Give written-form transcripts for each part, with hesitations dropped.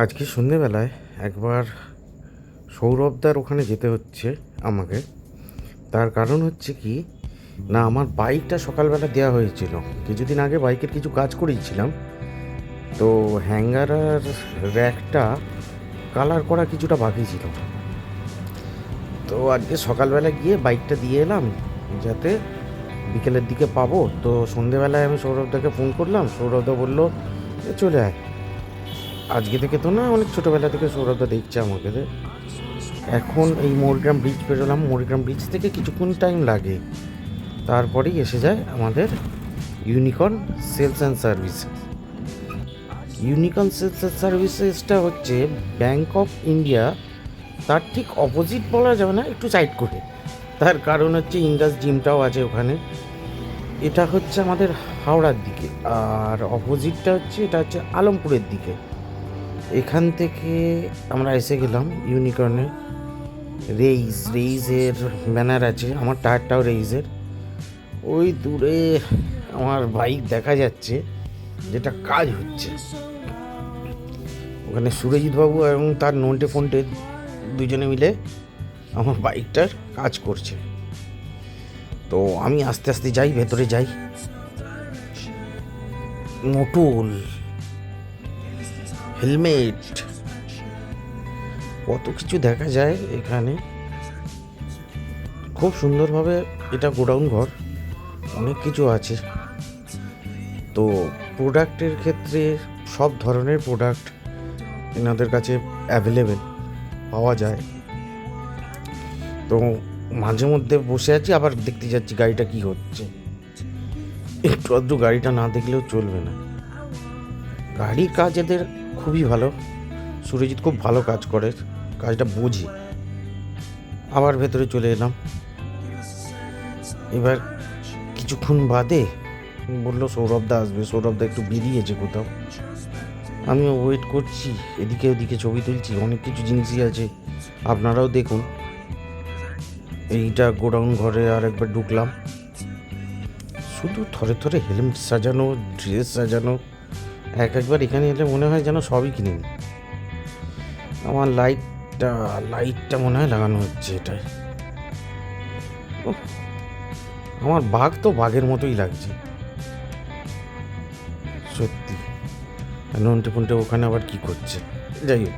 আজকে সন্ধেবেলায় একবার সৌরভদার ওখানে যেতে হচ্ছে আমাকে। তার কারণ হচ্ছে কি না, আমার বাইকটা সকালবেলা দেওয়া হয়েছিল। কিছুদিন আগে বাইকের কিছু কাজ করেছিলাম, তো হ্যাঙ্গার আর র্যাকটা কালার করা কিছুটা বাকি ছিল। তো আজকে সকালবেলা গিয়ে বাইকটা দিয়ে এলাম, যাতে বিকেলের দিকে পাবো। তো সন্ধেবেলায় আমি সৌরভদাকে ফোন করলাম, সৌরভদা বললো চলে আয়। আজকে থেকে তো না, অনেক ছোটোবেলা থেকে সৌরভদা দেখছে আমাকে। এখন এই মোরগ্রাম ব্রিজ পেরোলাম, মোরগ্রাম ব্রিজ থেকে কিছুক্ষণ টাইম লাগে, তারপরেই এসে যায় আমাদের Unicorn sales and services. Unicorn sales and সার্ভিসেসটা হচ্ছে ব্যাংক অফ ইন্ডিয়া, তার ঠিক অপোজিট বলা যাবে না, একটু সাইড করে। তার কারণ হচ্ছে ইন্ডাস জিমটাও আছে ওখানে। এটা হচ্ছে আমাদের হাওড়ার দিকে, আর অপোজিটটা হচ্ছে এটা হচ্ছে আলমপুরের দিকে। এখান থেকে আমরা এসে গেলাম ইউনিকর্নে। রেইজের ব্যানার আছে, আমার টায়ারটাও রেইজের। ওই দূরে আমার বাইক দেখা যাচ্ছে, যেটা কাজ হচ্ছে ওখানে। সুরজিৎ বাবু এবং তার নন্টে ফন্টে দুজনে মিলে আমার বাইকটার কাজ করছে। তো আমি আস্তে আস্তে যাই, ভেতরে যাই। মোটল, হেলমেট, কত কিছু দেখা যায় এখানে। খুব সুন্দরভাবে এটা গোডাউন ঘর, অনেক কিছু আছে। তো প্রোডাক্টের ক্ষেত্রে সব ধরনের প্রোডাক্ট এনাদের কাছে অ্যাভেলেবেল পাওয়া যায়। তো মাঝে মধ্যে বসে আছি, আবার দেখতে যাচ্ছি গাড়িটা কি হচ্ছে। একটু আধটু গাড়িটা না দেখলেও চলবে না। গাড়ির কাজ এদের খুবই ভালো। সুরজিৎ খুব ভালো কাজ করে, কাজটা বুঝি। আবার ভেতরে চলে এলাম। এবার কিছুক্ষণ বাদে বললো সৌরভদা আসবে। সৌরভদা একটু বেরিয়েছে কোথাও, আমিও ওয়েট করছি। এদিকে ওদিকে ছবি তুলছি, অনেক কিছু জিনিসই আছে, আপনারাও দেখুন। এইটা গোডাউন ঘরে আর একবার ঢুকলাম। শুধু থরে থরে হেলমেট সাজানো, ড্রেস সাজানো। একবার এখানে এলে মনে হয় যেন সবই কিনে নিই। আমার লাইটটা মনে হয় লাগানো হচ্ছে এটায়। আমার বাঘ তো বাঘের মতোই লাগছে সত্যি। নন্টে ফন্টে ওখানে আবার কি করছে, যাই হোক।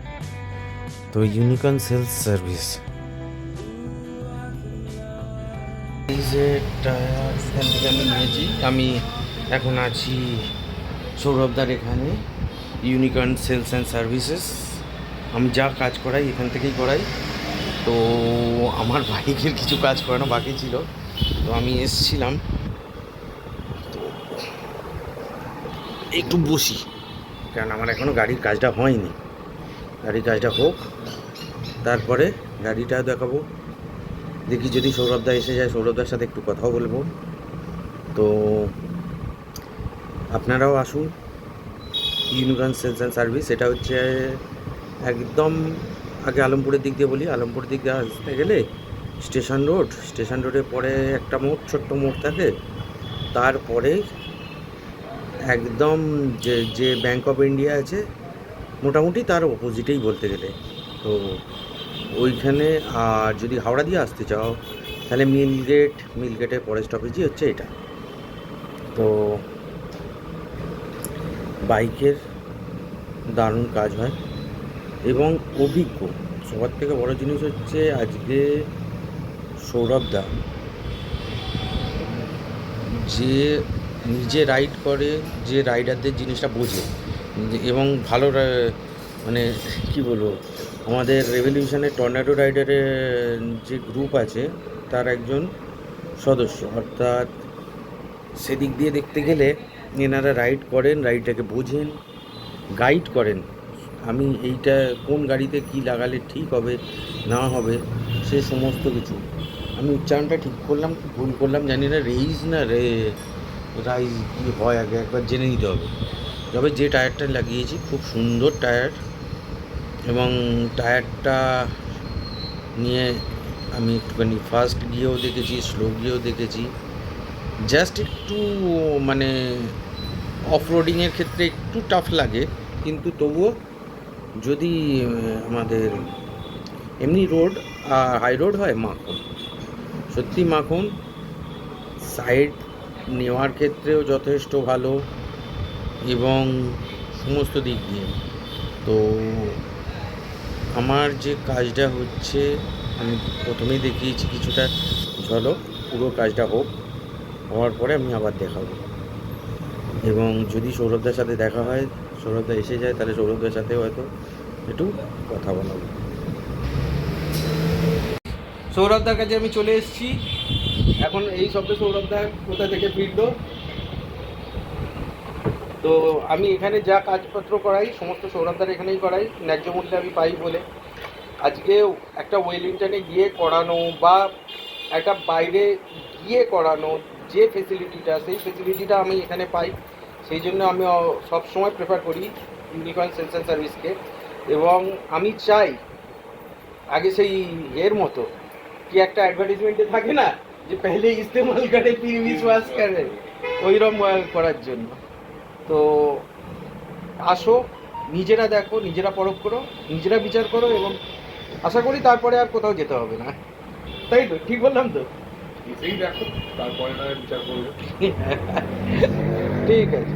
তো ইউনিকর্ন সেলস সার্ভিস, এই যে টায়ার এখান থেকে আমি নিয়েছি। আমি এখন আছি সৌরভদার এখানে, ইউনিকর্ন সেলস অ্যান্ড সার্ভিসেস। আমি যা কাজ করাই এখান থেকেই করাই। তো আমার বাইকের কিছু কাজ করানো বাকি ছিল, তো আমি এসছিলাম। তো একটু বসি, কারণ আমার এখনও গাড়ির কাজটা হয়নি। গাড়ির কাজটা হোক, তারপরে গাড়িটা দেখাবো। দেখি যদি সৌরভদা এসে যায়, সৌরভদার সাথে একটু কথাও বলবো। তো আপনারাও আসুন ইউনিকর্ন সেলস অ্যান্ড সার্ভিস। এটা হচ্ছে একদম আগে আলমপুরের দিক দিয়ে বলি। আলমপুরের দিক দিয়ে আসতে গেলে স্টেশন রোডের পরে একটা মোড়, ছোট্ট মোড় থাকে। তারপরে একদম যে ব্যাংক অফ ইন্ডিয়া আছে, মোটামুটি তার অপোজিটেই বলতে গেলে। তো ওইখানে, আর যদি হাওড়া দিয়ে আসতে চাও তাহলে মিলগেটের ফরেস্ট অফিসই হচ্ছে এটা। তো বাইকের দারুণ কাজ হয় এবং অভিজ্ঞ। সবার থেকে বড় জিনিস হচ্ছে আজকে সৌরভদা যে নিজে রাইড করে, যে রাইডারদের জিনিসটা বোঝে এবং ভালো মানে কি বলবো, আমাদের রেভলিউশনের টর্নেডো রাইডারের যে গ্রুপ আছে তার একজন সদস্য। অর্থাৎ সেদিক দিয়ে দেখতে গেলে এনারা রাইড করেন, রাইডটাকে বোঝেন, গাইড করেন। আমি এইটা কোন গাড়িতে কি লাগালে ঠিক হবে না হবে, সে সমস্ত কিছু। আমি উচ্চারণটা ঠিক করলাম কি ভুল করলাম জানি না, রাইজ কী হয় আগে একবার জেনে নিতে হবে। তবে যে টায়ারটা লাগিয়েছি খুব সুন্দর টায়ার, এবং টায়ারটা নিয়ে আমি একটুখানি ফাস্ট গিয়েও দেখেছি, স্লো গিয়েও দেখেছি। জাস্ট একটু মানে অফ রোডিংয়ের ক্ষেত্রে একটু টাফ লাগে, কিন্তু তবুও যদি আমাদের এমনি রোড হাই রোড হয় মাখন, সত্যি মাখন, সাইড নেওয়ার ক্ষেত্রেও যথেষ্ট ভালো এবং সমস্ত দিক দিয়ে। তো আমার যে কাজটা হচ্ছে আমি প্রথমেই দেখিয়েছি কিছুটা ঝলক, পুরো কাজটা হোক, হওয়ার পরে আমি আবার দেখাবো। এবং যদি সৌরভদার সাথে দেখা হয়, সৌরভদা এসে যায়, তাহলে সৌরভদার সাথে হয়তো একটু কথা বলাবো। সৌরভদার কাছে আমি চলে এসেছি। এখন এই শব্দে সৌরভদা কোথা থেকে ফিরলো। তো আমি এখানে যা কাজপত্র করাই সমস্ত সৌরভদার এখানেই করাই, ন্যায্য মূল্যে আমি পাই বলে। আজকে একটা ওয়েলিংটনে গিয়ে করানো বা একটা বাইরে গিয়ে করানো যে ফেসিলিটিটা, সেই ফেসিলিটিটা আমি এখানে পাই। সেই জন্য আমি সবসময় প্রেফার করি ইউনিকর্ন সেলস অ্যান্ড সার্ভিসকে। এবং আমি চাই আগে সেই এর মতো কি একটা অ্যাডভার্টিজমেন্টে থাকে না যে পেহলে ইস্তেমাল করে ফির বিশ্বাস করে, ওইরকম করার জন্য। তো আসো, নিজেরা দেখো, নিজেরা পরখ করো, নিজেরা বিচার করো, এবং আশা করি তারপরে আর কোথাও যেতে হবে না। তাই তো ঠিক বললাম তো? এসেই দেখো, তারপরে না হয় বিচার করবে। ঠিক আছে।